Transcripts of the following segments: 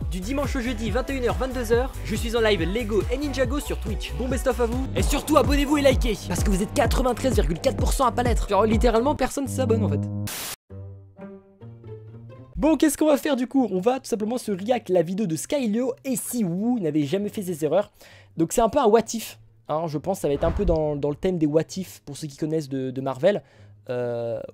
du dimanche au jeudi 21h 22h, je suis en live Lego et Ninjago sur Twitch. Bon best of à vous et surtout abonnez-vous et likez parce que vous êtes 93,4% à pas l'être. Genre littéralement personne s'abonne en fait. Bon, qu'est-ce qu'on va faire du coup? On va tout simplement se react la vidéo de Skylio et si Wu n'avait jamais fait ses erreurs. Donc c'est un peu un what if, hein, je pense que ça va être un peu dans le thème des what if pour ceux qui connaissent de Marvel.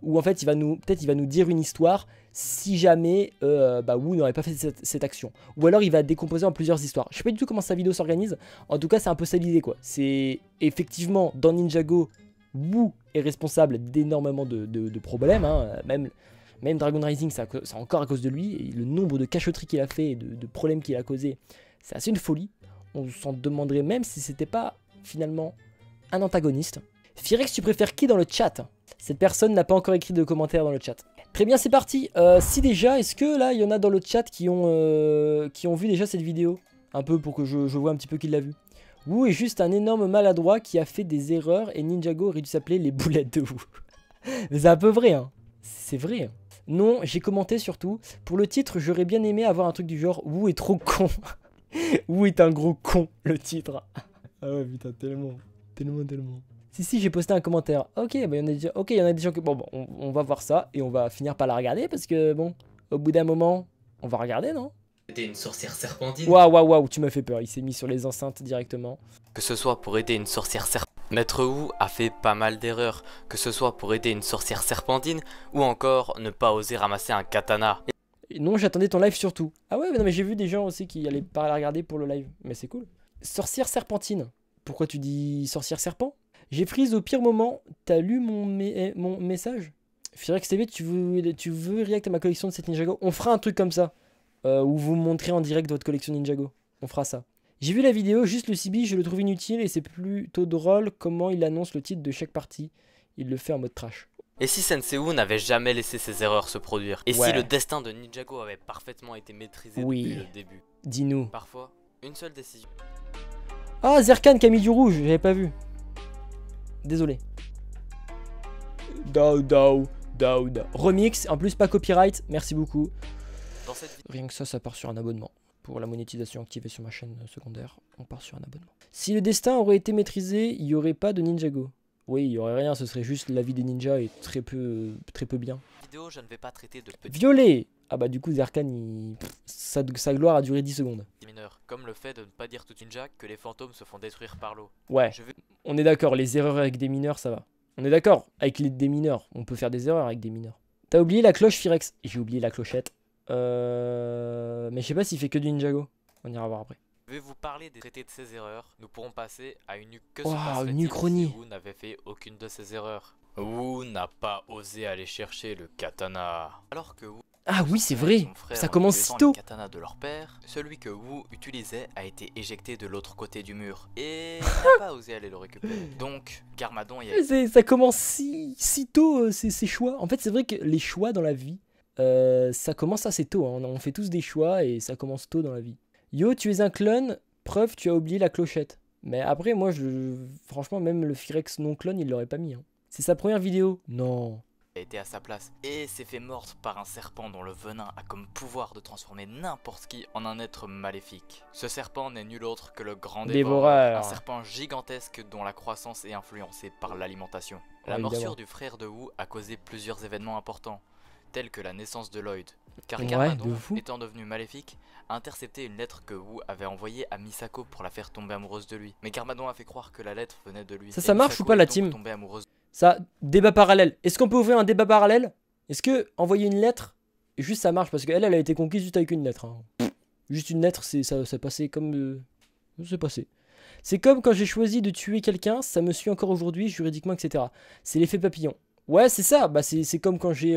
Où en fait il va nous dire une histoire si jamais Wu n'aurait pas fait cette action. Ou alors il va décomposer en plusieurs histoires. Je sais pas du tout comment sa vidéo s'organise. En tout cas c'est un peu ça l'idée quoi. C'est effectivement dans Ninjago, Wu est responsable d'énormément de problèmes, hein. Même Dragon Rising, c'est encore à cause de lui. Et le nombre de cachotteries qu'il a fait et de problèmes qu'il a causé, c'est assez une folie. On s'en demanderait même si c'était pas finalement un antagoniste. Firex, tu préfères qui dans le chat? Cette personne n'a pas encore écrit de commentaire dans le chat. Très bien, c'est parti. Si déjà, est-ce que là, il y en a dans le chat qui ont vu déjà cette vidéo? Un peu pour que je vois un petit peu qui l'a vu. Wu est juste un énorme maladroit qui a fait des erreurs et Ninjago aurait dû s'appeler les boulettes de Wu. C'est un peu vrai, hein. C'est vrai. Non, j'ai commenté surtout. Pour le titre, j'aurais bien aimé avoir un truc du genre Wu est trop con. Wu est un gros con, le titre. Ah ouais, putain, tellement. Si, j'ai posté un commentaire. Ok, bah, il y en a des gens que... Bon, on va voir ça et on va finir par la regarder parce que, bon, au bout d'un moment, on va regarder, non? Aider une sorcière serpentine. Waouh, tu m'as fait peur. Il s'est mis sur les enceintes directement. Que ce soit pour aider une sorcière serpentine. Maître Wu a fait pas mal d'erreurs. Que ce soit pour aider une sorcière serpentine ou encore ne pas oser ramasser un katana. Et non, j'attendais ton live surtout. Ah ouais, mais non, mais j'ai vu des gens aussi qui allaient pas la regarder pour le live. Mais c'est cool. Sorcière serpentine. Pourquoi tu dis sorcière serpent? J'ai prise au pire moment. T'as lu mon message? Firex TV, tu veux react à ma collection de cette Ninjago? On fera un truc comme ça. Où vous montrez en direct votre collection Ninjago. On fera ça. J'ai vu la vidéo, juste le CB, je le trouve inutile et c'est plutôt drôle comment il annonce le titre de chaque partie. Il le fait en mode trash. Et si Sensei Wu n'avait jamais laissé ses erreurs se produire? Et si le destin de Ninjago avait parfaitement été maîtrisé depuis le début? Dis-nous. Parfois, une seule décision. Ah, Zerkan qui a mis du rouge, j'avais pas vu. Désolé. Dao. Remix, en plus pas copyright, merci beaucoup. Rien que ça part sur un abonnement. Pour la monétisation activée sur ma chaîne secondaire, on part sur un abonnement. Si le destin aurait été maîtrisé, il n'y aurait pas de Ninjago. Oui, il n'y aurait rien, ce serait juste la vie des ninjas et très peu bien. Vidéo, je ne vais pas traiter de violet. Ah bah du coup Zerkan, sa gloire a duré 10 secondes. Mineurs, comme le fait de ne pas dire tout ninja que les fantômes se font détruire par l'eau. Ouais, on est d'accord, les erreurs avec des mineurs, ça va. On est d'accord, avec des mineurs, on peut faire des erreurs avec des mineurs. T'as oublié la cloche, Firex? J'ai oublié la clochette. Mais je sais pas s'il fait que du Ninjago. On ira voir après. Je vais vous parler des traités de ses erreurs. Nous pourrons passer à une une uchronie. Si Wu n'avait fait aucune de ses erreurs. Wu n'a pas osé aller chercher le katana. Alors que Wu... Ah oui, c'est vrai. Ça commence si tôt. Le katana de leur père, celui que Wu utilisait a été éjecté de l'autre côté du mur. Et il n'a pas osé aller le récupérer. Donc, Garmadon y a... Ça commence si tôt, ces choix. En fait, c'est vrai que les choix dans la vie, ça commence assez tôt, hein. On fait tous des choix et ça commence tôt dans la vie. Yo, tu es un clone, preuve tu as oublié la clochette. Mais après moi franchement même le Firex non clone il l'aurait pas mis, hein. C'est sa première vidéo. Non. A été à sa place et s'est fait mordre par un serpent dont le venin a comme pouvoir de transformer n'importe qui en un être maléfique. Ce serpent n'est nul autre que le grand dévoreur, un serpent gigantesque dont la croissance est influencée par l'alimentation. La morsure du frère de Wu a causé plusieurs événements importants, tels que la naissance de Lloyd, car Garmadon, étant devenu maléfique, a intercepté une lettre que Wu avait envoyée à Misako pour la faire tomber amoureuse de lui. Mais Garmadon a fait croire que la lettre venait de lui. Ça marche ou pas la team? Ça, débat parallèle. Est-ce qu'on peut ouvrir un débat parallèle? Est-ce que envoyer une lettre, juste ça marche? Parce qu'elle a été conquise juste avec une lettre, hein. Juste une lettre, ça passait comme... c'est passé. C'est comme quand j'ai choisi de tuer quelqu'un, ça me suit encore aujourd'hui, juridiquement, etc. C'est l'effet papillon. Ouais, c'est ça. Bah, c'est comme quand j'ai...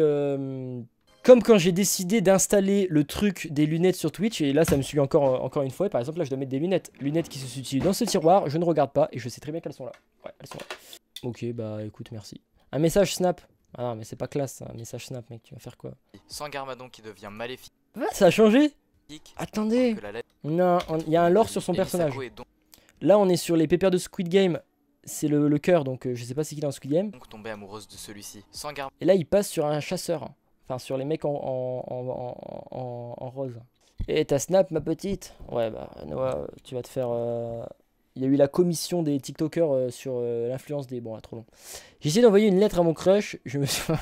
Comme quand j'ai décidé d'installer le truc des lunettes sur Twitch, et là ça me suit encore une fois, et par exemple là je dois mettre des lunettes. Lunettes qui se situent dans ce tiroir, je ne regarde pas, et je sais très bien qu'elles sont là. Ouais, elles sont là. Ok, bah écoute, merci. Un message snap. Ah non, mais c'est pas classe, un message snap, mec, tu vas faire quoi? Sans Garmadon qui devient maléfique. Ah, ça a changé? Attendez. Non, il y a un lore sur son personnage. Là on est sur les pépères de Squid Game. C'est le cœur, donc je sais pas c'est qui dans Squid Game. Donc tombée amoureuse de celui-ci. Et là il passe sur un chasseur. Enfin sur les mecs en rose. Et ta snap, ma petite? Ouais, bah, Noah, tu vas te faire... Il y a eu la commission des TikTokers sur l'influence des... Bon, trop long. J'ai essayé d'envoyer une lettre à mon crush. Je me suis...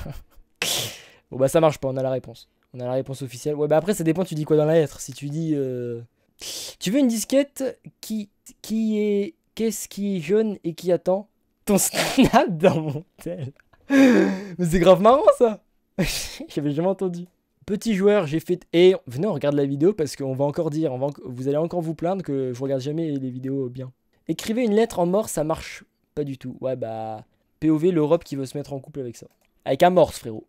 Bon, bah, ça marche pas, on a la réponse. On a la réponse officielle. Ouais, bah après, ça dépend, tu dis quoi dans la lettre. Si tu dis... Tu veux une disquette qui est... Qu'est-ce qui est jaune et qui attend ton snap dans mon tel. Mais c'est grave marrant, ça. J'avais jamais entendu. Petit joueur, j'ai fait... Et venez, on regarde la vidéo parce qu'on va encore dire... Vous allez encore vous plaindre que je regarde jamais les vidéos bien. Écrivez une lettre en morse, ça marche pas du tout. Ouais, bah... POV, l'Europe qui veut se mettre en couple avec ça. Avec un morse, frérot.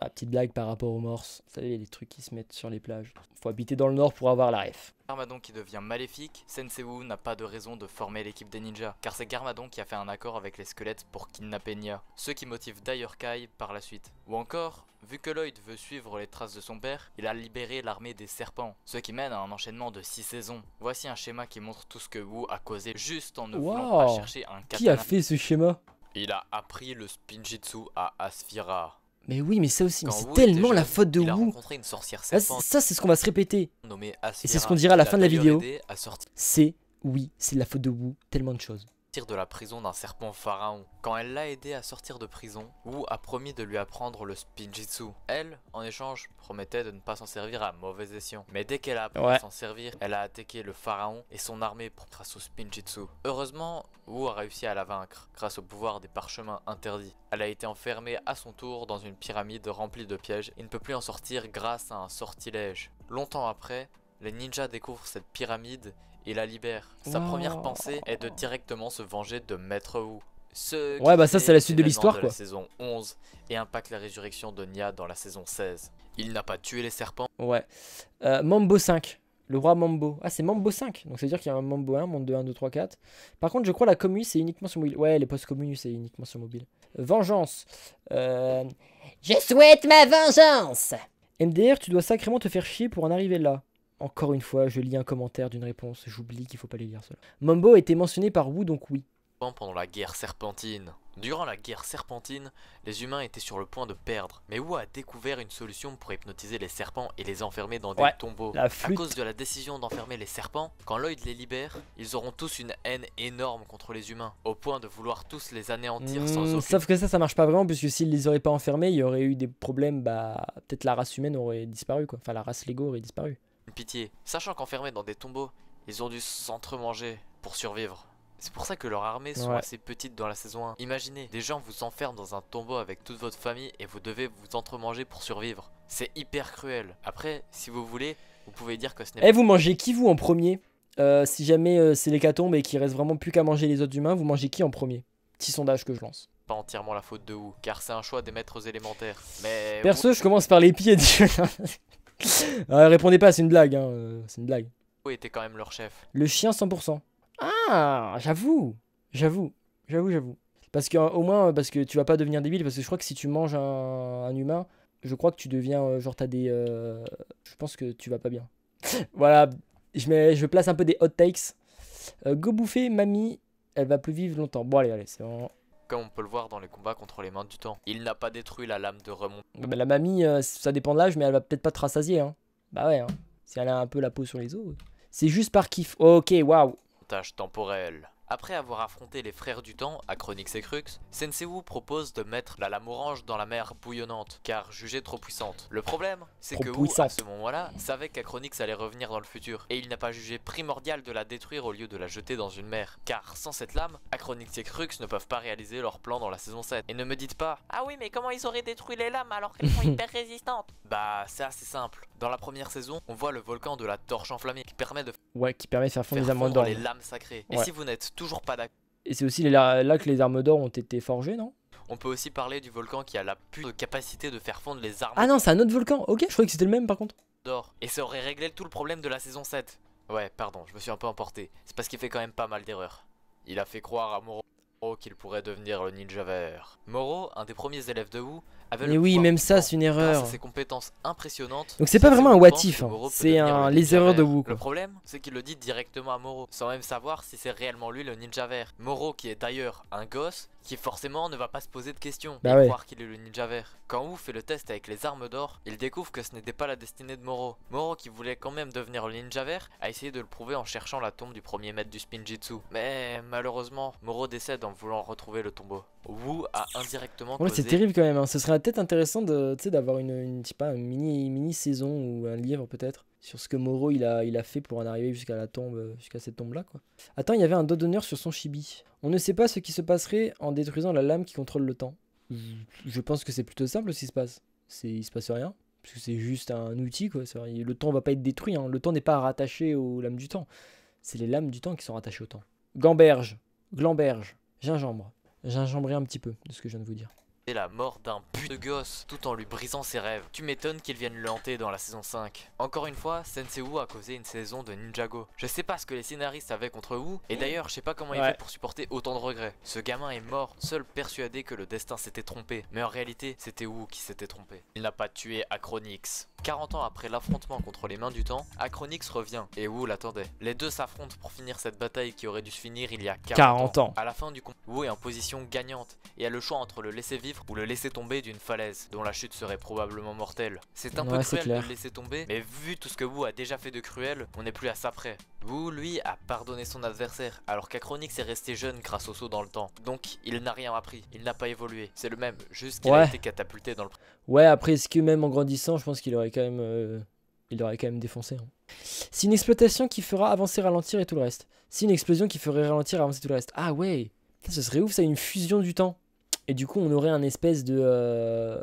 Ah, petite blague par rapport aux morses. Vous savez, les trucs qui se mettent sur les plages. Faut habiter dans le nord pour avoir la ref. Garmadon qui devient maléfique, Sensei Wu n'a pas de raison de former l'équipe des ninjas, car c'est Garmadon qui a fait un accord avec les squelettes pour kidnapper Nya, ce qui motive d'ailleurs Kai par la suite. Ou encore, vu que Lloyd veut suivre les traces de son père, il a libéré l'armée des serpents, ce qui mène à un enchaînement de 6 saisons. Voici un schéma qui montre tout ce que Wu a causé juste en ne voulant pas chercher un katana. Qui a fait ce schéma? Il a appris le spinjitzu à Asphira. Mais oui, mais ça aussi, c'est tellement la faute de Wu. Il a rencontré une sorcière serpente. Ça, c'est ce qu'on va se répéter. Nommée Asphira, et c'est ce qu'on dira à la fin de la vidéo. C'est, oui, c'est la faute de Wu. Tellement de choses. De la prison d'un serpent pharaon. Quand elle l'a aidé à sortir de prison, Wu a promis de lui apprendre le spinjitzu. Elle, en échange, promettait de ne pas s'en servir à mauvais escient. Mais dès qu'elle a appris à s'en servir, elle a attaqué le pharaon et son armée grâce au spinjitzu. Heureusement, Wu a réussi à la vaincre grâce au pouvoir des parchemins interdits. Elle a été enfermée à son tour dans une pyramide remplie de pièges et ne peut plus en sortir grâce à un sortilège. Longtemps après, les ninjas découvrent cette pyramide et la libère. Sa première pensée est de directement se venger de Maître Wu. Ouais, bah ça c'est la suite de l'histoire quoi. La saison 11 et impacte la résurrection de Nya dans la saison 16. Il n'a pas tué les serpents. Ouais. Mambo 5. Le roi Mambo. Ah, c'est Mambo 5. Donc ça veut dire qu'il y a un Mambo 1, Mambo 2, 1, 2, 3, 4. Par contre, je crois la commu c'est uniquement sur mobile. Ouais, les post-commu c'est uniquement sur mobile. Vengeance. Je souhaite ma vengeance. MDR, tu dois sacrément te faire chier pour en arriver là. Encore une fois, je lis un commentaire d'une réponse, j'oublie qu'il faut pas les lire cela. Mambo a été mentionné par Wu, donc oui. Pendant la guerre serpentine. Durant la guerre serpentine, les humains étaient sur le point de perdre, mais Wu a découvert une solution pour hypnotiser les serpents et les enfermer dans des tombeaux. À cause de la décision d'enfermer les serpents, quand Lloyd les libère, ils auront tous une haine énorme contre les humains, au point de vouloir tous les anéantir sans aucune... Sauf que ça marche pas vraiment, puisque s'ils les auraient pas enfermés, il y aurait eu des problèmes, bah peut-être la race humaine aurait disparu quoi, enfin la race Lego aurait disparu. Pitié, sachant qu'enfermés dans des tombeaux, ils ont dû s'entremanger pour survivre. C'est pour ça que leurs armées sont assez petites dans la saison 1. Imaginez, des gens vous enferment dans un tombeau avec toute votre famille et vous devez vous entremanger pour survivre. C'est hyper cruel. Après, si vous voulez, vous pouvez dire que ce n'est pas... vous mangez qui vous en premier? Si jamais c'est l'hécatombe et qu'il reste vraiment plus qu'à manger les autres humains, vous mangez qui en premier? Petit sondage que je lance. Pas entièrement la faute de Wu, car c'est un choix des maîtres élémentaires. Mais perso, je commence par les pieds. Répondez pas, c'est une blague, hein. C'est une blague. Wu était quand même leur chef. Le chien 100%. Ah, j'avoue. Parce que au moins, parce que tu vas pas devenir débile, parce que je crois que si tu manges un humain, je crois que tu deviens, genre t'as des... je pense que tu vas pas bien. Voilà, je place un peu des hot takes. Go bouffer, mamie, elle va plus vivre longtemps. Bon allez, c'est vraiment... Comme on peut le voir dans les combats contre les mains du temps. Il n'a pas détruit la lame de remonte. Bah, la mamie, ça dépend de l'âge, mais elle va peut-être pas te rassasier, hein. Bah ouais, hein. Si elle a un peu la peau sur les os. C'est juste par kiff. Ok, waouh. Tâche temporelle. Après avoir affronté les frères du temps, Acronix et Crux, Sensei Wu propose de mettre la lame orange dans la mer bouillonnante, car jugée trop puissante. Le problème, c'est que Wu, à ce moment-là, savait qu'Acronix allait revenir dans le futur, et il n'a pas jugé primordial de la détruire au lieu de la jeter dans une mer. Car sans cette lame, Acronix et Crux ne peuvent pas réaliser leur plan dans la saison 7. Et ne me dites pas, ah oui mais comment ils auraient détruit les lames alors qu'elles sont hyper résistantes? Bah c'est assez simple. Dans la première saison, on voit le volcan de la torche enflammée qui permet de... qui permet de faire fondre les armes d'or. Les lames sacrées. Et si vous n'êtes toujours pas d'accord... Et c'est aussi là que les armes d'or ont été forgées, non? On peut aussi parler du volcan qui a la plus de capacité de faire fondre les armes... Ah non, c'est un autre volcan. Ok, je croyais que c'était le même par contre. D'or. Et ça aurait réglé tout le problème de la saison 7. Ouais, pardon, je me suis un peu emporté. C'est parce qu'il fait quand même pas mal d'erreurs. Il a fait croire à Moro qu'il pourrait devenir le ninja vert. Moro, un des premiers élèves de Wu, avait Mais le oui, pouvoir même du ça temps. c'est une Grâce erreur. à ses compétences impressionnantes. Donc c'est pas vraiment un Sensei what pense if, que hein. Moro peut C'est devenir le les ninja erreurs de vert. Wu Le quoi. problème, c'est qu'il le dit directement à Moro, sans même savoir si c'est réellement lui le ninja vert. Moro, qui est d'ailleurs un gosse, qui forcément ne va pas se poser de questions Bah et ouais. croire qu'il est le ninja vert. Quand Wu fait le test avec les armes d'or, il découvre que ce n'était pas la destinée de Moro. Moro, qui voulait quand même devenir le ninja vert, a essayé de le prouver en cherchant la tombe du premier maître du spinjitzu. Mais malheureusement, Moro décède en voulant retrouver le tombeau. Wu a indirectement Ouais, causé... c'est terrible quand même, hein. Ce serait peut-être intéressant de, tu sais, d'avoir je sais pas, une mini saison ou un livre peut-être sur ce que Moro il a fait pour en arriver jusqu'à la tombe, jusqu'à cette tombe là quoi. Attends, il y avait un doigt d'honneur sur son chibi. On ne sait pas ce qui se passerait en détruisant la lame qui contrôle le temps. Je pense que c'est plutôt simple ce qui se passe. Il se passe rien, parce que c'est juste un outil quoi. Le temps va pas être détruit, hein. Le temps n'est pas rattaché aux lames du temps. C'est les lames du temps qui sont rattachées au temps. Gamberge, glamberge, gingembre. Gingembré un petit peu de ce que je viens de vous dire. C'est la mort d'un putain de gosse tout en lui brisant ses rêves. Tu m'étonnes qu'il vienne le hanter dans la saison 5. Encore une fois, Sensei Wu a causé une saison de Ninjago. Je sais pas ce que les scénaristes avaient contre Wu, et d'ailleurs je sais pas comment il fait pour supporter autant de regrets. Ce gamin est mort, seul persuadé que le destin s'était trompé. Mais en réalité, c'était Wu qui s'était trompé. Il n'a pas tué Acronix. 40 ans après l'affrontement contre les mains du temps, Acronix revient et Wu l'attendait. Les deux s'affrontent pour finir cette bataille qui aurait dû se finir il y a 40 ans. À la fin du combat, Wu est en position gagnante et a le choix entre le laisser vivre ou le laisser tomber d'une falaise dont la chute serait probablement mortelle. C'est un peu cruel de le laisser tomber, mais vu tout ce que Wu a déjà fait de cruel, on n'est plus à ça près. Wu, lui, a pardonné son adversaire, alors qu'Acronix est resté jeune grâce au saut dans le temps. Donc, il n'a rien appris, il n'a pas évolué. C'est le même, juste qu'il a été catapulté dans le... Ouais, après, est-ce que même en grandissant, je pense qu'il aurait quand même défoncé. Hein. C'est une exploitation qui fera avancer, ralentir et tout le reste. C'est une explosion qui ferait ralentir, avancer tout le reste. Ah ouais, ça serait ouf, ça, une fusion du temps. Et du coup, on aurait un espèce de...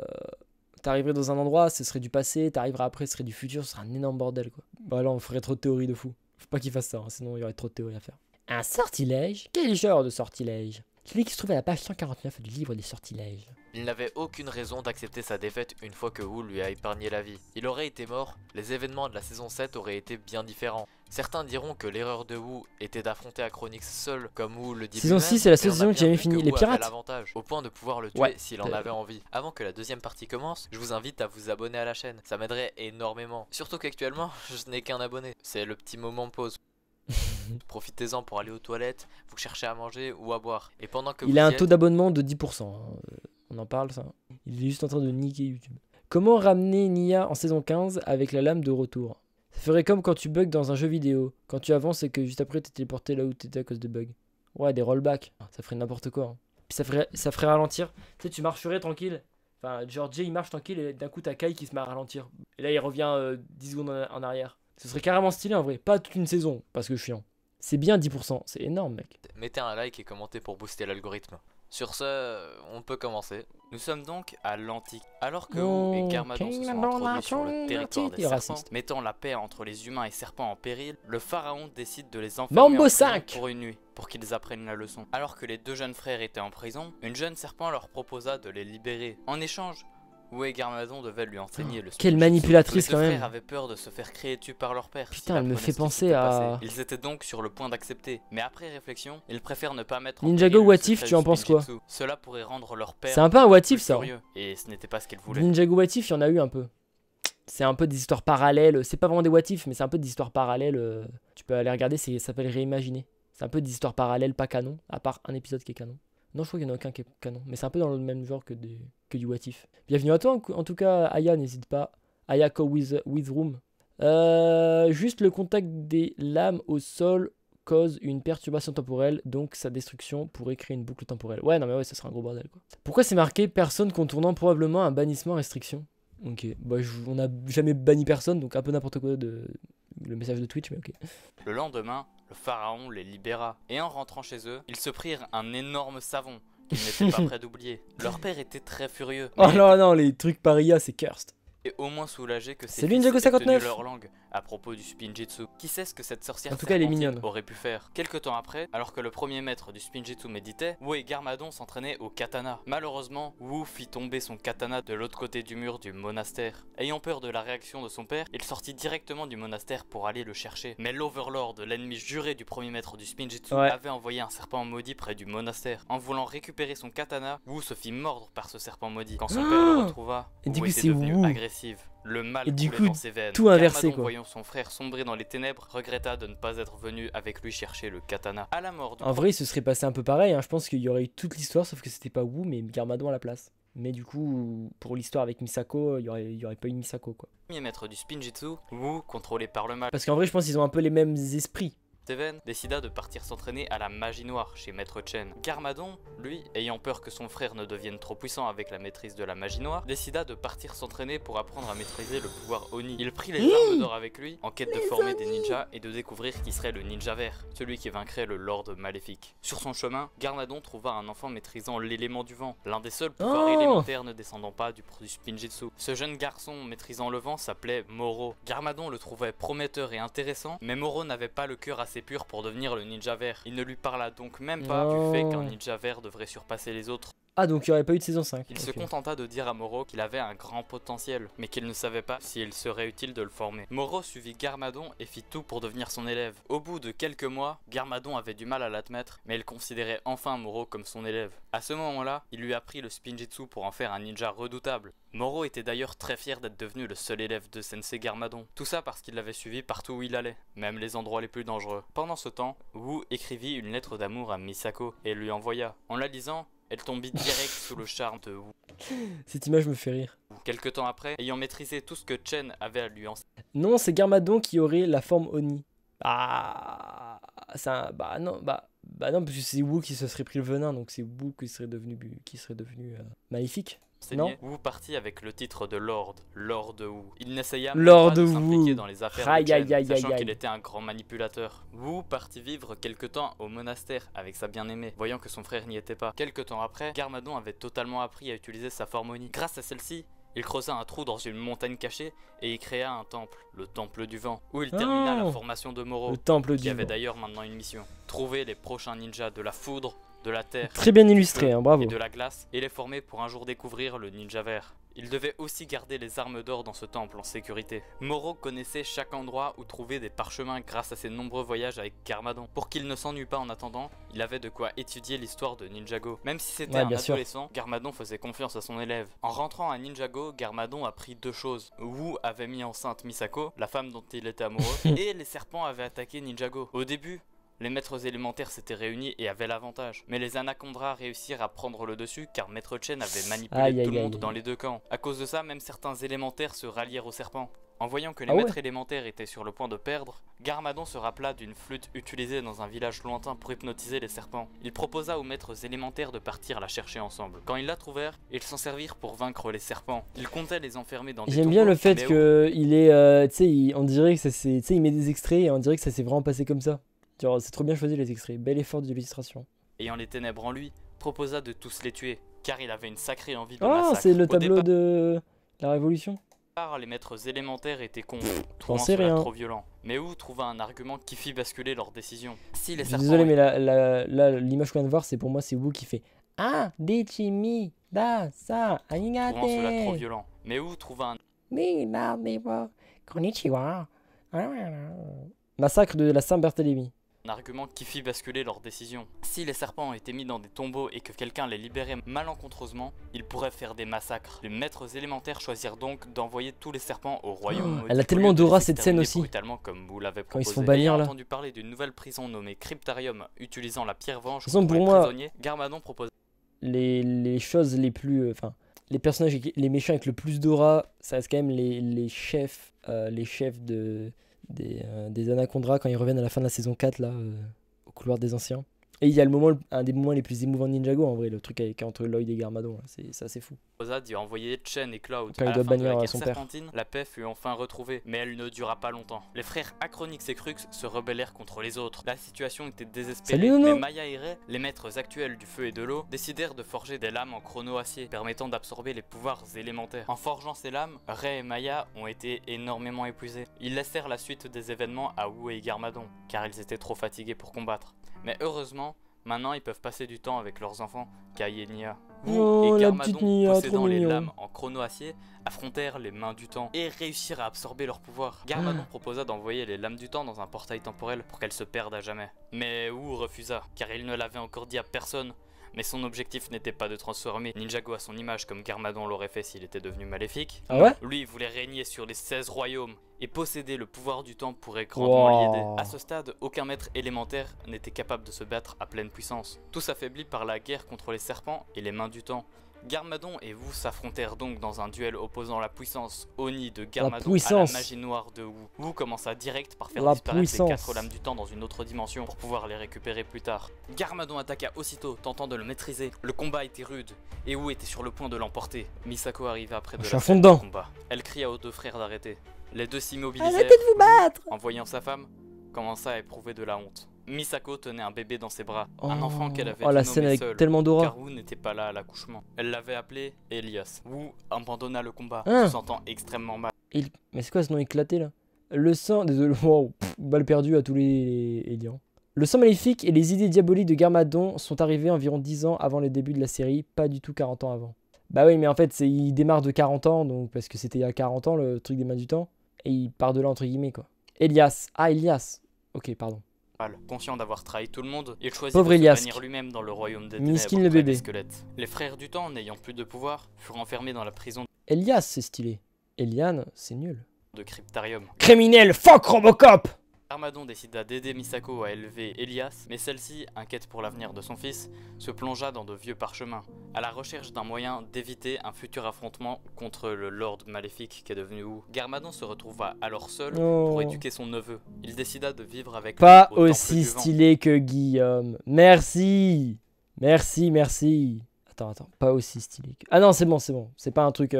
T'arriverais dans un endroit, ce serait du passé, t'arriverais après, ce serait du futur, ce serait un énorme bordel, quoi. Bah là, on ferait trop de théories de fou. Faut pas qu'il fasse ça, hein, sinon il y aurait trop de théories à faire. Un sortilège? Quel genre de sortilège? Celui qui se trouve à la page 149 du livre des sortilèges. Il n'avait aucune raison d'accepter sa défaite une fois que Wu lui a épargné la vie. Il aurait été mort, les événements de la saison 7 auraient été bien différents. Certains diront que l'erreur de Wu était d'affronter Acronix seul, comme Wu le dit Saison 6, c'est la saison qui a jamais fini. Les pirates l'avantage, au point de pouvoir le tuer s'il en avait envie. Avant que la deuxième partie commence, je vous invite à vous abonner à la chaîne. Ça m'aiderait énormément. Surtout qu'actuellement, je n'ai qu'un abonné. C'est le petit moment pause. Profitez-en pour aller aux toilettes, vous cherchez à manger ou à boire. Et pendant que il a un taux d'abonnement de 10%. Hein. On en parle ça. Il est juste en train de niquer YouTube. Comment ramener Nia en saison 15 avec la lame de retour? Ça ferait comme quand tu bugs dans un jeu vidéo. Quand tu avances et que juste après t'es téléporté là où t'étais à cause de bugs. Ouais, des rollbacks. Ça ferait n'importe quoi. Hein. Puis ça ferait ralentir. Tu sais, tu marcherais tranquille. Enfin, genre Jay il marche tranquille et d'un coup t'as Kai qui se met à ralentir. Et là il revient 10 secondes en arrière. Ce serait carrément stylé en vrai. Pas toute une saison parce que chiant. C'est bien 10%. C'est énorme mec. Mettez un like et commentez pour booster l'algorithme. Sur ce, on peut commencer. Nous sommes donc à l'Antique. Alors que Wu et Garmadon se sont introduits sur le territoire des serpents, mettant la paix entre les humains et serpents en péril, le pharaon décide de les enfermer en prison pour une nuit, pour qu'ils apprennent la leçon. Alors que les deux jeunes frères étaient en prison, une jeune serpent leur proposa de les libérer. En échange, Wu et Garmadon devaient lui enseigner le quelle manipulatrice quand même. Les deux frères avaient peur de se faire créer dessus par leur père. Putain, elle me fait penser à... Ils étaient donc sur le point d'accepter, mais après réflexion, ils préfèrent ne pas mettre Ninjago What If, tu en penses quoi? Cela pourrait rendre leur père... C'est un peu un What If ça. Et ce n'était pas ce qu'ils voulaient. Ninjago What If, il y en a eu un peu. C'est un peu des histoires parallèles. C'est pas vraiment des What If, mais c'est un peu des histoires parallèles. Tu peux aller regarder, ça s'appelle Réimaginer. C'est un peu des histoires parallèles, pas canon, à part un épisode qui est canon. Non, je crois qu'il n'y en a aucun qui est canon, mais c'est un peu dans le même genre que du What If. Bienvenue à toi, en tout cas, Aya, n'hésite pas. Ayako with Room. Juste le contact des lames au sol cause une perturbation temporelle, donc sa destruction pourrait créer une boucle temporelle. Ouais, non mais ouais, ça serait un gros bordel quoi. Pourquoi c'est marqué personne contournant probablement un bannissement restriction? Ok, bah on n'a jamais banni personne, donc un peu n'importe quoi de le message de Twitch, mais ok. Le lendemain, le pharaon les libéra, et en rentrant chez eux, ils se prirent un énorme savon qu'ils n'étaient pas prêts d'oublier. Leur père était très furieux. Oh non, non, les trucs paria, c'est cursed. Et au moins soulagé que ses fils aient tenu leur langue, à propos du Spinjitzu. Qui sait ce que cette sorcière en tout cas, elle est mignonne. aurait pu faire? Quelque temps après, alors que le premier maître du Spinjitzu méditait, Wu et Garmadon s'entraînaient au katana. Malheureusement, Wu fit tomber son katana de l'autre côté du mur du monastère. Ayant peur de la réaction de son père, il sortit directement du monastère pour aller le chercher. Mais l'Overlord, l'ennemi juré du premier maître du Spinjitzu, avait envoyé un serpent maudit près du monastère. En voulant récupérer son katana, Wu se fit mordre par ce serpent maudit. Quand son père le retrouva, Wu était devenu agressive. Le mal coulait dans ses veines. Tout inversé, Garmadon, voyant son frère sombrer dans les ténèbres, regretta de ne pas être venu avec lui chercher le katana. À la mort du en vrai, il se serait passé un peu pareil. Hein. Je pense qu'il y aurait eu toute l'histoire, sauf que c'était pas Wu, mais Garmadon à la place. Mais du coup, pour l'histoire avec Misako, il y aurait pas eu Misako, quoi. Premier maître du Spinjitzu, Wu, contrôlé par le mal. Parce qu'en vrai, je pense qu'ils ont un peu les mêmes esprits. Steven décida de partir s'entraîner à la magie noire chez Maître Chen. Garmadon, lui, ayant peur que son frère ne devienne trop puissant avec la maîtrise de la magie noire, décida de partir s'entraîner pour apprendre à maîtriser le pouvoir Oni. Il prit les armes d'or avec lui, en quête de former des ninjas et de découvrir qui serait le ninja vert, celui qui vaincrait le Lord Maléfique. Sur son chemin, Garmadon trouva un enfant maîtrisant l'élément du vent, l'un des seuls pouvoirs élémentaires ne descendant pas du Spinjitzu. Ce jeune garçon maîtrisant le vent s'appelait Moro. Garmadon le trouvait prometteur et intéressant, mais Moro n'avait pas le cœur assez pur pour devenir le ninja vert. Il ne lui parla donc même pas du fait qu'un ninja vert devrait surpasser les autres. Ah, donc il n'y aurait pas eu de saison 5. Il se contenta de dire à Moro qu'il avait un grand potentiel, mais qu'il ne savait pas s'il serait utile de le former. Moro suivit Garmadon et fit tout pour devenir son élève. Au bout de quelques mois, Garmadon avait du mal à l'admettre, mais il considérait enfin Moro comme son élève. À ce moment-là, il lui apprit le Spinjitzu pour en faire un ninja redoutable. Moro était d'ailleurs très fier d'être devenu le seul élève de Sensei Garmadon. Tout ça parce qu'il l'avait suivi partout où il allait, même les endroits les plus dangereux. Pendant ce temps, Wu écrivit une lettre d'amour à Misako et lui envoya. En la lisant, elle tombit direct sous le charme de Wu. Cette image me fait rire. Quelque temps après, ayant maîtrisé tout ce que Chen avait à lui enseigner. Non, c'est Garmadon qui aurait la forme Oni. Ah, ça, bah non, parce que c'est Wu qui se serait pris le venin, donc c'est Wu qui serait devenu maléfique. Non. Wu partit avec le titre de Lord Wu. Il n'essaya même pas de s'impliquer dans les affaires de Chen, sachant qu'il était un grand manipulateur. Wu partit vivre quelque temps au monastère avec sa bien-aimée, voyant que son frère n'y était pas. Quelque temps après, Garmadon avait totalement appris à utiliser sa forme Oni. Grâce à celle-ci, il creusa un trou dans une montagne cachée et y créa un temple, le Temple du Vent, où il termina la formation de Moro, qui avait d'ailleurs maintenant une mission. Trouver les prochains ninjas de la foudre, de la terre, très bien illustré, hein, bravo, et de la glace, et les former pour un jour découvrir le ninja vert. Il devait aussi garder les armes d'or dans ce temple en sécurité. Moro connaissait chaque endroit où trouver des parchemins grâce à ses nombreux voyages avec Garmadon. Pour qu'il ne s'ennuie pas en attendant, il avait de quoi étudier l'histoire de Ninjago. Même si c'était un adolescent, Garmadon faisait confiance à son élève. En rentrant à Ninjago, Garmadon apprit deux choses. Wu avait mis enceinte Misako, la femme dont il était amoureux, et les serpents avaient attaqué Ninjago. Au début, les maîtres élémentaires s'étaient réunis et avaient l'avantage. Mais les Anacondras réussirent à prendre le dessus car Maître Chen avait manipulé tout le monde dans les deux camps. À cause de ça, même certains élémentaires se rallièrent aux serpents. En voyant que les maîtres élémentaires étaient sur le point de perdre, Garmadon se rappela d'une flûte utilisée dans un village lointain pour hypnotiser les serpents. Il proposa aux maîtres élémentaires de partir la chercher ensemble. Quand ils la trouvèrent, ils s'en servirent pour vaincre les serpents. Ils comptaient les enfermer dans des tombeaux. J'aime bien le fait qu'il est, tu sais, on dirait que ça s'est, tu sais, il met des extraits et on dirait que ça s'est vraiment passé comme ça. C'est trop bien choisi les extraits, bel effort d'illustration. Ayant les ténèbres en lui, proposa de tous les tuer, car il avait une sacrée envie de massacre. Ah, c'est le tableau de la Révolution. Les maîtres élémentaires étaient cons, trouvant cela trop violent. Mais Wu trouva un argument qui fit basculer leur décision. Si les serpents désolé, mais là, l'image qu'on vient de voir, c'est pour moi, c'est Wu qui fait Ah, Dichimi, da, sa, anigate. Trouvant cela trop violent. Mais Wu trouva Massacre de la Saint-Barthélemy. Un argument qui fit basculer leur décision. Si les serpents ont été mis dans des tombeaux et que quelqu'un les libérait malencontreusement, ils pourraient faire des massacres. Les maîtres élémentaires choisirent donc d'envoyer tous les serpents au royaume. Elle a tellement d'aura cette scène aussi. Brutalement comme vous l'avez proposé. Quand ils se font bannir là. Entendu parler d'une nouvelle prison nommée Cryptarium utilisant la pierre venge pour moi, prisonniers, Garmadon propose les choses les plus, enfin, les personnages, les méchants avec le plus d'aura, ça reste quand même les chefs des Anacondras quand ils reviennent à la fin de la saison 4 là, au couloir des anciens. Et il y a le moment, un des moments les plus émouvants de Ninjago en vrai, le truc avec, entre Lloyd et Garmadon, c'est assez fou. Rosa d'y envoyer Chen et Cloud. Quand À il la doit fin de la bannir guerre son père. serpentine, la paix fut enfin retrouvée, mais elle ne dura pas longtemps. Les frères Acronix et Crux se rebellèrent contre les autres. La situation était désespérée, Salut, Nono. mais Maya et Ray, les maîtres actuels du feu et de l'eau, décidèrent de forger des lames en chrono-acier, permettant d'absorber les pouvoirs élémentaires. En forgeant ces lames, Ray et Maya ont été énormément épuisés. Ils laissèrent la suite des événements à Wu et Garmadon, car ils étaient trop fatigués pour combattre. Mais heureusement, maintenant ils peuvent passer du temps avec leurs enfants, Kai et Nia. Wu Oh, et la petite Garmadon, Nia, possédant trop les mignon. lames en chrono-acier, affrontèrent les mains du temps et réussirent à absorber leur pouvoir. Garmadon proposa d'envoyer les lames du temps dans un portail temporel pour qu'elles se perdent à jamais. Mais Wu refusa, car il ne l'avait encore dit à personne. Mais son objectif n'était pas de transformer Ninjago à son image comme Garmadon l'aurait fait s'il était devenu maléfique. Ah ouais? Lui voulait régner sur les 16 royaumes et posséder le pouvoir du temps pourrait grandement l'y aider. À ce stade, aucun maître élémentaire n'était capable de se battre à pleine puissance. Tous affaiblis par la guerre contre les serpents et les mains du temps. Garmadon et Wu s'affrontèrent donc dans un duel opposant la puissance Oni de Garmadon à la magie noire de Wu. Wu commença direct par faire disparaître les 4 lames du temps dans une autre dimension pour pouvoir les récupérer plus tard. Garmadon attaqua aussitôt, tentant de le maîtriser. Le combat était rude et Wu était sur le point de l'emporter. Misako arriva près de la scène du combat. Elle cria aux deux frères d'arrêter. Les deux s'immobilisèrent. Arrêtez de vous battre! En voyant sa femme, commença à éprouver de la honte. Misako tenait un bébé dans ses bras, un enfant qu'elle avait la scène avec seul, tellement d'aura. car Wu n'était pas là à l'accouchement. Elle l'avait appelé Elias. Wu abandonna le combat, se sentant extrêmement mal. Mais c'est quoi ce nom éclaté là? Le sang, désolé, wow, balle perdue à tous les Elians. Le sang maléfique et les idées diaboliques de Garmadon sont arrivés environ 10 ans avant le début de la série, pas du tout 40 ans avant. Bah oui, mais en fait, il démarre de 40 ans, donc parce que c'était il y a 40 ans le truc des mains du temps, et il part de là entre guillemets quoi. Elias, Elias. Ok, pardon. Conscient d'avoir trahi tout le monde, il choisit Pauvre de se Elias. bannir lui-même dans le royaume des Miskin ténèbres le près bébé. des squelettes. Les frères du temps, n'ayant plus de pouvoir, furent enfermés dans la prison Elias, c'est stylé. Eliane, c'est nul. de Cryptarium. Criminel, fuck Robocop! Garmadon décida d'aider Misako à élever Elias, mais celle-ci, inquiète pour l'avenir de son fils, se plongea dans de vieux parchemins, à la recherche d'un moyen d'éviter un futur affrontement contre le Lord maléfique qu'est devenu Wu. Garmadon se retrouva alors seul pour éduquer son neveu. Il décida de vivre avec lui Pas au aussi stylé que Guillaume. Merci. Merci. Attends. Pas aussi stylé que... Ah non, c'est bon. C'est pas un truc...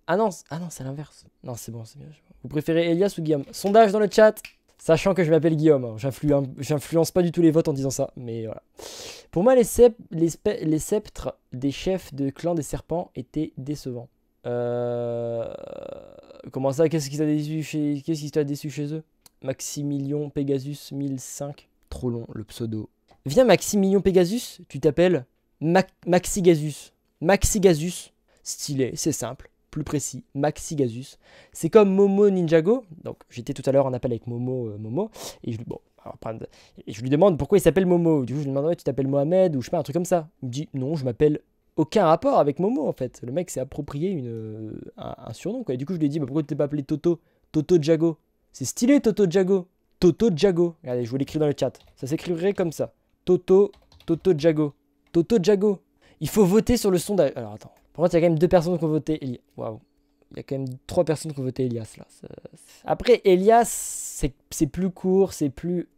Ah non, c'est l'inverse. Non, c'est bon, c'est bien. Vous préférez Elias ou Guillaume? Sondage dans le chat. Sachant que je m'appelle Guillaume, hein. J'influence pas du tout les votes en disant ça, mais voilà. Pour moi, les sceptres des chefs de clan des serpents étaient décevants. Comment ça? Qu'est-ce qui t'a déçu chez eux? Maximilion Pegasus 1005. Trop long, le pseudo. Viens Maximilion Pegasus, tu t'appelles Maxigazus. Maxigazus, stylé, c'est simple. Plus précis, Maxigazus. C'est comme Momo Ninjago. Donc j'étais tout à l'heure en appel avec Momo. Et je lui demande pourquoi il s'appelle Momo. Du coup je lui demande ouais, tu t'appelles Mohamed ou je sais pas, un truc comme ça. Il me dit non, je m'appelle aucun rapport avec Momo en fait. Le mec s'est approprié un surnom quoi. Et du coup je lui ai dit bah, pourquoi tu t'es pas appelé Toto Jago. C'est stylé Toto Jago. Regardez, je vous l'écris dans le chat. Ça s'écrirait comme ça. Toto Jago. Il faut voter sur le sondage. Alors attends. Par contre, il y a quand même 2 personnes qui ont voté Elias. Waouh. Il y a quand même 3 personnes qui ont voté Elias là. Après, Elias, c'est plus court, c'est plus...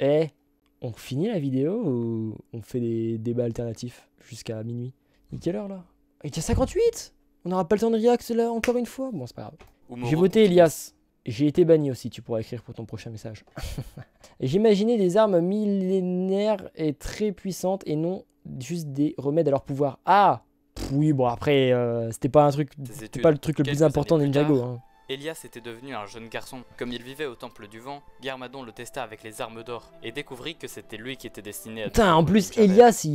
on finit la vidéo ou on fait des débats alternatifs jusqu'à minuit? Il est quelle heure là? Il est à 58. On n'aura pas le temps de react là encore une fois. Bon, c'est pas grave. J'ai voté Elias. J'ai été banni aussi, tu pourras écrire pour ton prochain message. J'imaginais des armes millénaires et très puissantes et non juste des remèdes à leur pouvoir. Ah! Oui, bon après, c'était pas le truc le plus important de Ninjago. Hein. Elias était devenu un jeune garçon. Comme il vivait au Temple du Vent, Garmadon le testa avec les armes d'or et découvrit que c'était lui qui était destiné à... Putain, en plus, Elias,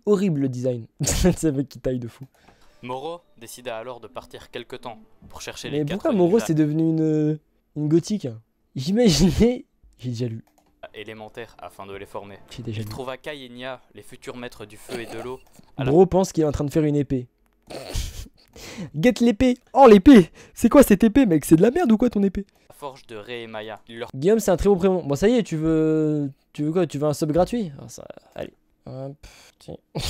horrible le design. C'est un mec qui taille de fou. Moro décida alors de partir quelque temps pour chercher les 4 Mais pourquoi Moro c'est devenu une gothique? J'imaginais... J'ai déjà lu. Élémentaire afin de les former. Il trouva Kai et Nia, les futurs maîtres du feu et de l'eau. Bro pense qu'il est en train de faire une épée. Get l'épée. Oh l'épée. C'est quoi cette épée mec? C'est de la merde ou quoi ton épée? La forge de Ray et Maya. Guillaume c'est un très beau prénom. Bon ça y est, tu veux quoi? Tu veux un sub gratuit? Allez. Hop. Tiens. Je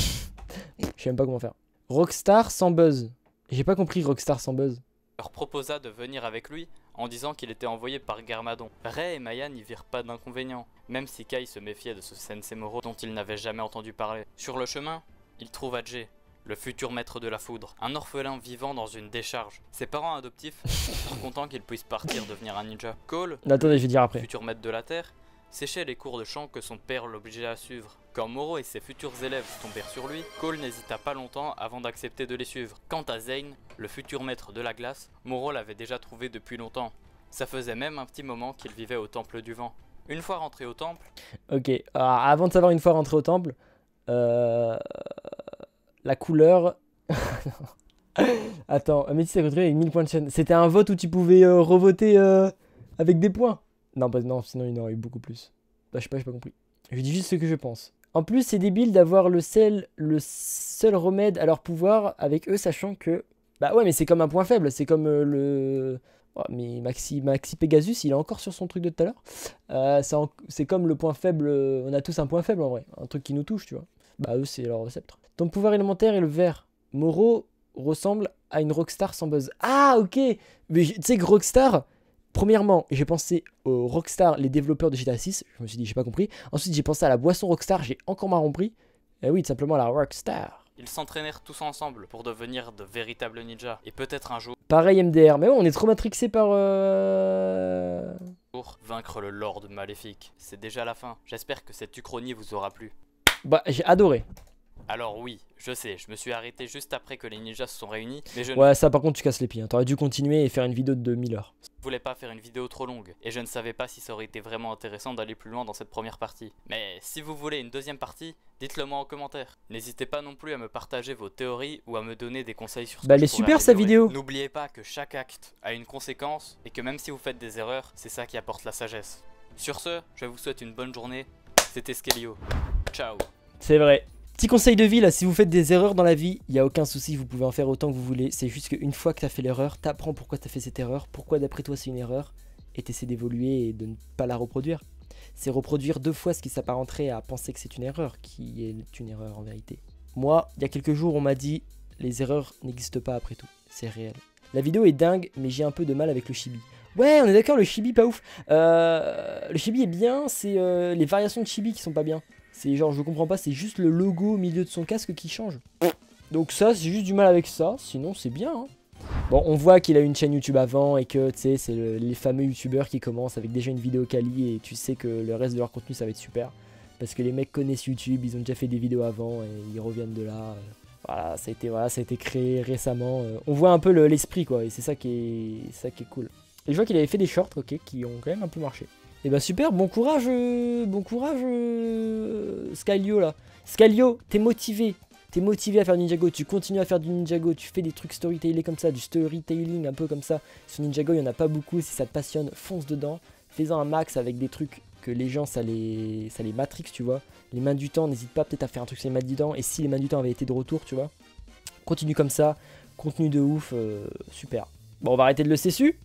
sais même pas comment faire. Rockstar sans buzz. J'ai pas compris Rockstar sans buzz. leur proposa de venir avec lui en disant qu'il était envoyé par Garmadon. Rei et Maya n'y virent pas d'inconvénient, même si Kai se méfiait de ce Sensei Moro dont il n'avait jamais entendu parler. Sur le chemin, il trouva Jay, le futur maître de la foudre, un orphelin vivant dans une décharge. Ses parents adoptifs furent contents qu'il puisse partir devenir un ninja. Cole, attendez, je vais dire après. Futur maître de la terre, séchait les cours de chant que son père l'obligeait à suivre. Quand Moro et ses futurs élèves tombèrent sur lui, Cole n'hésita pas longtemps avant d'accepter de les suivre. Quant à Zane, le futur maître de la glace, Moro l'avait déjà trouvé depuis longtemps. Ça faisait même un petit moment qu'il vivait au temple du vent. Une fois rentré au temple... Ok, alors avant de savoir une fois rentré au temple, la couleur... Attends, Améthyste s'est retrouvé avec 1000 points de chaîne. C'était un vote où tu pouvais revoter avec des points. Non, bah non, sinon il y en aurait eu beaucoup plus. Bah je sais pas, j'ai pas compris. Je dis juste ce que je pense. En plus, c'est débile d'avoir le seul remède à leur pouvoir avec eux, sachant que... Bah ouais, mais c'est comme un point faible, c'est comme le... Oh, mais Maxi Pegasus, il est encore sur son truc de tout à l'heure. C'est comme le point faible, on a tous un point faible en vrai, un truc qui nous touche, tu vois. Bah eux, c'est leur sceptre. Ton pouvoir élémentaire est le vert. Moro ressemble à une Rockstar sans buzz. Ah, ok. Mais tu sais que Rockstar... Premièrement, j'ai pensé aux Rockstar, les développeurs de GTA 6. Je me suis dit, j'ai pas compris. Ensuite, j'ai pensé à la boisson Rockstar. J'ai encore moins compris. Et oui, tout simplement la Rockstar. Ils s'entraînèrent tous ensemble pour devenir de véritables ninjas. Et peut-être un jour... Pareil MDR. Mais ouais, on est trop matrixé par... Pour vaincre le Lord Maléfique. C'est déjà la fin. J'espère que cette uchronie vous aura plu. Bah, j'ai adoré. Alors oui, je sais, je me suis arrêté juste après que les ninjas se sont réunis, mais je ouais, ça par contre tu casses les pieds, hein. T'aurais dû continuer et faire une vidéo de 1000 heures. Je voulais pas faire une vidéo trop longue, et je ne savais pas si ça aurait été vraiment intéressant d'aller plus loin dans cette première partie. Mais si vous voulez une deuxième partie, dites-le moi en commentaire. N'hésitez pas non plus à me partager vos théories ou à me donner des conseils sur ce que elle est super sa vidéo. N'oubliez pas que chaque acte a une conséquence, et que même si vous faites des erreurs, c'est ça qui apporte la sagesse. Sur ce, je vous souhaite une bonne journée, c'était Skelio. Ciao. C'est vrai. Petit conseil de vie là, si vous faites des erreurs dans la vie, il n'y a aucun souci, vous pouvez en faire autant que vous voulez. C'est juste qu'une fois que tu as fait l'erreur, tu apprends pourquoi tu as fait cette erreur, pourquoi d'après toi c'est une erreur, et tu essaies d'évoluer et de ne pas la reproduire. C'est reproduire 2 fois ce qui s'apparenterait à penser que c'est une erreur, qui est une erreur en vérité. Moi, il y a quelques jours, on m'a dit, les erreurs n'existent pas après tout, c'est réel. La vidéo est dingue, mais j'ai un peu de mal avec le chibi. Ouais, on est d'accord, le chibi pas ouf. Le chibi est bien, c'est les variations de chibi qui sont pas bien. C'est genre, je comprends pas, c'est juste le logo au milieu de son casque qui change. Donc ça, c'est juste du mal avec ça, sinon c'est bien. Hein. Bon, on voit qu'il a une chaîne YouTube avant et que, tu sais, c'est les fameux youtubeurs qui commencent avec déjà une vidéo quali et tu sais que le reste de leur contenu, ça va être super. Parce que les mecs connaissent YouTube, ils ont déjà fait des vidéos avant et ils reviennent de là. Voilà, ça a été créé récemment. On voit un peu l'esprit, quoi, et c'est ça qui est cool. Et je vois qu'il avait fait des shorts, ok, qui ont quand même un peu marché. Et bah super, bon courage Skylio là. Skylio, t'es motivé à faire du Ninjago, tu continues à faire du Ninjago, tu fais des trucs storytelling comme ça, du storytelling un peu comme ça. Sur Ninjago, il n'y en a pas beaucoup, si ça te passionne, fonce dedans. Fais-en un max avec des trucs que les gens, ça les matrix, tu vois. Les mains du temps, n'hésite pas peut-être à faire un truc sur les mains du temps, et si les mains du temps avaient été de retour, tu vois. Continue comme ça, contenu de ouf, super. Bon, on va arrêter de le cessu.